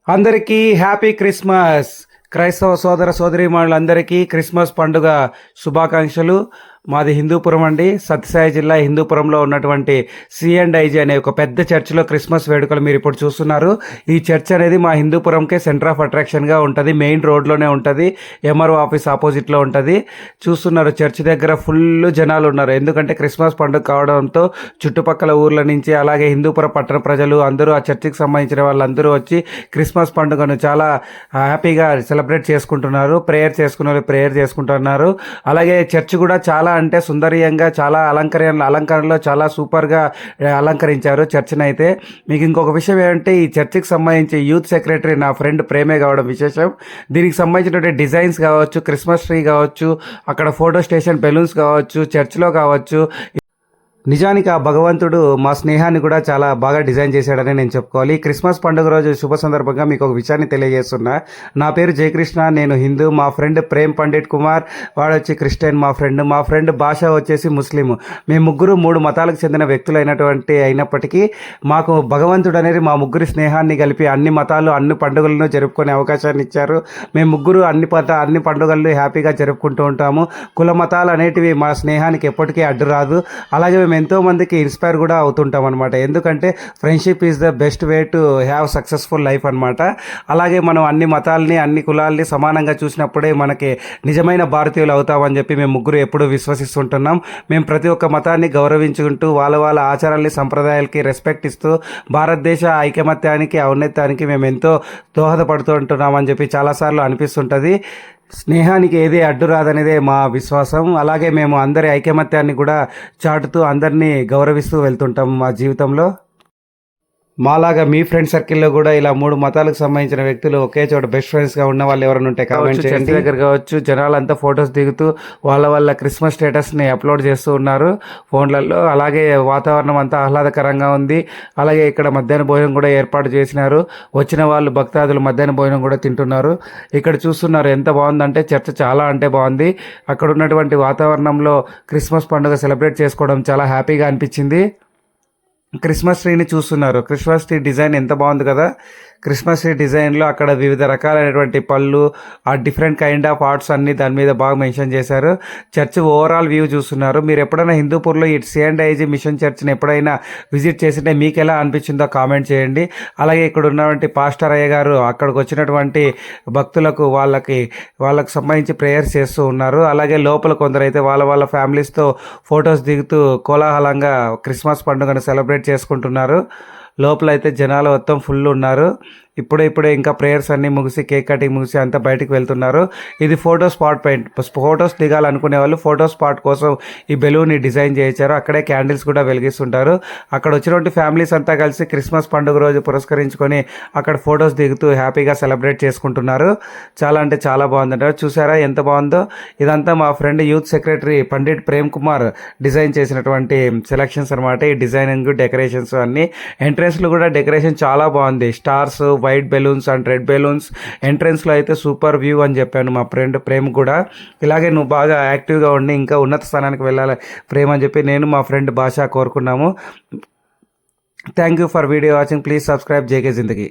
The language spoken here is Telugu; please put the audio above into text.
అందరికీ హ్యాపీ క్రిస్మస్. క్రైస్తవ సోదర సోదరీమణులందరికీ క్రిస్మస్ పండుగ శుభాకాంక్షలు. మాది హిందూపురం అండి. సత్యసాయి జిల్లా హిందూపురంలో ఉన్నటువంటి సిఎండ్ఐజీ అనే ఒక పెద్ద చర్చిలో క్రిస్మస్ వేడుకలు మీరు ఇప్పుడు చూస్తున్నారు. ఈ చర్చ్ అనేది మా హిందూపురంకే సెంటర్ ఆఫ్ అట్రాక్షన్గా ఉంటుంది. మెయిన్ రోడ్లోనే ఉంటుంది. ఎంఆర్ఓ ఆఫీస్ ఆపోజిట్లో ఉంటుంది. చూస్తున్నారు, చర్చ్ దగ్గర ఫుల్ జనాలు ఉన్నారు. ఎందుకంటే క్రిస్మస్ పండుగ కావడంతో చుట్టుపక్కల ఊర్ల నుంచి అలాగే హిందూపురం పట్టణ ప్రజలు అందరూ ఆ చర్చికి సంబంధించిన వాళ్ళందరూ వచ్చి క్రిస్మస్ పండుగను చాలా హ్యాపీగా సెలబ్రేట్ చేసుకుంటున్నారు. ప్రేయర్ చేసుకుంటున్నారు. అలాగే చర్చ్ కూడా చాలా అంటే సుందరీయంగా, చాలా అలంకరణలో చాలా సూపర్గా అలంకరించారు చర్చిని అయితే. మీకు ఇంకొక విషయం ఏంటంటే, ఈ చర్చికి సంబంధించి యూత్ సెక్రటరీ నా ఫ్రెండ్ ప్రేమే కావడం విశేషం. దీనికి సంబంధించినటువంటి డిజైన్స్ కావచ్చు, క్రిస్మస్ ట్రీ కావచ్చు, అక్కడ ఫోటో స్టేషన్ బెలూన్స్ కావచ్చు, చర్చ్లో కావచ్చు, నిజానికి ఆ భగవంతుడు మా స్నేహాన్ని కూడా చాలా బాగా డిజైన్ చేశాడని నేను చెప్పుకోవాలి. క్రిస్మస్ పండుగ రోజు శుభ సందర్భంగా మీకు ఒక విషయాన్ని తెలియజేస్తున్నా. నా పేరు జయకృష్ణ, నేను హిందూ. మా ఫ్రెండ్ ప్రేమ్ పండిట్ కుమార్ వాడు వచ్చి క్రిస్టియన్. మా ఫ్రెండ్ భాష వచ్చేసి ముస్లిం. మేము ముగ్గురు 3 మతాలకు చెందిన అయినప్పటికీ మాకు భగవంతుడు అనేది మా ముగ్గురి స్నేహాన్ని కలిపి అన్ని మతాలు అన్ని పండుగలను జరుపుకునే అవకాశాన్ని ఇచ్చారు. మేము ముగ్గురు అన్ని పండుగలను హ్యాపీగా జరుపుకుంటూ ఉంటాము. కుల మతాలు అనేటివి మా స్నేహానికి ఎప్పటికీ అడ్డు రాదు. అలాగే మేము ఎంతోమందికి ఇన్స్పైర్ కూడా అవుతుంటాం అనమాట. ఎందుకంటే friendship is the best way to have successful life అనమాట. అలాగే మనం అన్ని మతాలని అన్ని కులాలని సమానంగా చూసినప్పుడే మనకి నిజమైన భారతీయులు అవుతామని చెప్పి మేము ముగ్గురు ఎప్పుడూ విశ్వసిస్తుంటున్నాం. మేము ప్రతి ఒక్క మతాన్ని గౌరవించుకుంటూ వాళ్ళ ఆచారాలని సంప్రదాయాలకి రెస్పెక్ట్ ఇస్తూ భారతదేశ ఐకమత్యానికి ఔన్నత్యానికి మేము ఎంతో దోహదపడుతూ ఉంటున్నామని చెప్పి చాలాసార్లు అనిపిస్తుంటుంది. స్నేహానికి ఏది అడ్డు రాదనేదే మా విశ్వాసం. అలాగే మేము అందరి ఐకమత్యాన్ని కూడా చాటుతూ అందరినీ గౌరవిస్తూ వెళ్తుంటాం మా జీవితంలో. మాలాగా మీ ఫ్రెండ్ సర్కిల్లో కూడా ఇలా 3 మతాలకు సంబంధించిన వ్యక్తులు ఒకే చోట బెస్ట్ ఫ్రెండ్స్గా ఉన్న వాళ్ళు ఎవరైనా ఉంటే కామెంట్ చేయండి. దగ్గర కావచ్చు, జనాలంతా ఫొటోస్ దిగుతూ వాళ్ళ క్రిస్మస్ స్టేటస్ని అప్లోడ్ చేస్తూ ఉన్నారు ఫోన్లలో. అలాగే వాతావరణం అంతా ఆహ్లాదకరంగా ఉంది. అలాగే ఇక్కడ మధ్యాహ్న భోజనం కూడా ఏర్పాటు చేసినారు. వచ్చిన వాళ్ళు భక్తాదులు మధ్యాహ్న భోజనం కూడా తింటున్నారు. ఇక్కడ చూస్తున్నారు ఎంత బాగుందంటే చర్చ్ చాలా అంటే బాగుంది. అక్కడ ఉన్నటువంటి వాతావరణంలో క్రిస్మస్ పండుగ సెలబ్రేట్ చేసుకోవడం చాలా హ్యాపీగా అనిపించింది. క్రిస్మస్ ట్రీని చూస్తున్నారు. క్రిస్మస్ ట్రీ డిజైన్ ఎంత బాగుంది కదా. క్రిస్మస్ ట్రీ డిజైన్లో అక్కడ వివిధ రకాలైనటువంటి పళ్ళు, ఆ డిఫరెంట్ కైండ్ ఆఫ్ ఆర్ట్స్ అన్నీ దాని మీద బాగా మెన్షన్ చేశారు. చర్చ్ ఓవరాల్ వ్యూ చూస్తున్నారు. మీరు ఎప్పుడైనా హిందూపూర్లో ఈ సిఎండ్ఐజీ మిషన్ చర్చ్ని ఎప్పుడైనా విజిట్ చేసింటే మీకు ఎలా అనిపించిందో కామెంట్ చేయండి. అలాగే ఇక్కడ ఉన్నటువంటి పాస్టర్ అయ్య గారు అక్కడికి వచ్చినటువంటి భక్తులకు వాళ్ళకి సంబంధించి ప్రేయర్స్ చేస్తూ ఉన్నారు. అలాగే లోపల కొందరైతే వాళ్ళ ఫ్యామిలీస్తో ఫొటోస్ దిగుతూ కోలాహలంగా క్రిస్మస్ పండుగను సెలబ్రేట్ చేసుకుంటున్నారు. లోపల అయితే జనాలు మొత్తం ఫుల్ ఉన్నారు. ఇప్పుడే ఇంకా ప్రేయర్స్ అన్నీ ముగిసి కేక్ కటింగ్ ముగిసి అంతా బయటికి వెళ్తున్నారు. ఇది ఫోటో స్పాట్ ఫొటోస్ దిగాలనుకునే వాళ్ళు ఫోటో స్పాట్ కోసం ఈ బెలూన్ని డిజైన్ చేయించారు. అక్కడే క్యాండిల్స్ కూడా వెలిగిస్తుంటారు. అక్కడ వచ్చినటువంటి ఫ్యామిలీస్ అంతా కలిసి క్రిస్మస్ పండుగ రోజు పురస్కరించుకొని అక్కడ ఫొటోస్ దిగుతూ హ్యాపీగా సెలబ్రేట్ చేసుకుంటున్నారు. చాలా అంటే చాలా బాగుందంటారు. చూసారా ఎంత బాగుందో. ఇదంతా మా friend youth secretary Pandit Prem Kumar design చేసినటువంటి సెలక్షన్స్ అనమాట. ఈ డిజైనింగ్ డెకరేషన్స్ అన్నీ. ఎంట్రెన్స్లో కూడా డెకరేషన్ చాలా బాగుంది. Stars, white balloons and red balloons. ఎంట్రన్స్లో అయితే సూపర్ వ్యూ అని చెప్పాను మా ఫ్రెండ్ ప్రేమ్ కూడా. ఇలాగే నువ్వు బాగా యాక్టివ్గా ఉండి ఇంకా ఉన్నత స్థానానికి వెళ్ళాలి ప్రేమ్ అని చెప్పి నేను మా ఫ్రెండ్ భాష కోరుకున్నాము. Thank you for video watching. Please subscribe JK Zindagi.